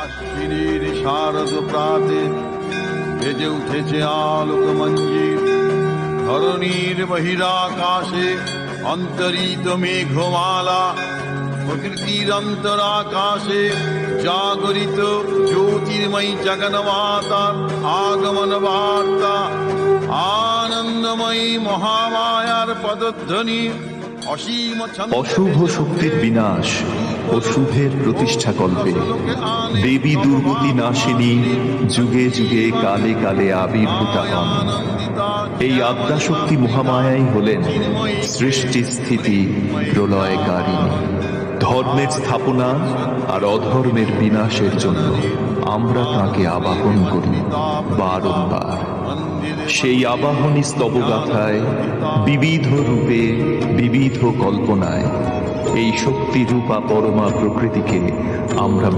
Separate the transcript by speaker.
Speaker 1: আশ্বিনীর শারদ প্রাতে বেজে উঠেছে আলোক মঞ্জির, ধরণীর বহিরাকাশে অন্তরিত মেঘমালা, প্রকৃতির অন্তরাকাশে জাগরিত জ্যোতির্ময়ী জগন্মাতার আগমন বার্তা, আনন্দময়ী মহামায়ার পদধ্বনি, অসীম
Speaker 2: অশুভ শক্তির বিনাশ ও শুভের প্রতিষ্ঠা কল্পে দেবী দুর্গতি নাশিনী যুগে যুগে কালে কালে আবির্ভূতা হন। এই আদ্যাশক্তি মহামায়াই হলেন সৃষ্টি স্থিতি প্রলয়কারিণী। ধর্মের স্থাপনা আর অধর্মের বিনাশের জন্য আমরা তাকে আবাহন করি বারংবার। সেই আবাহনী স্তবগাথায় বিবিধ রূপে বিবিধ কল্পনায় এই শক্তিরূপা পরমা প্রকৃতিকে আমরা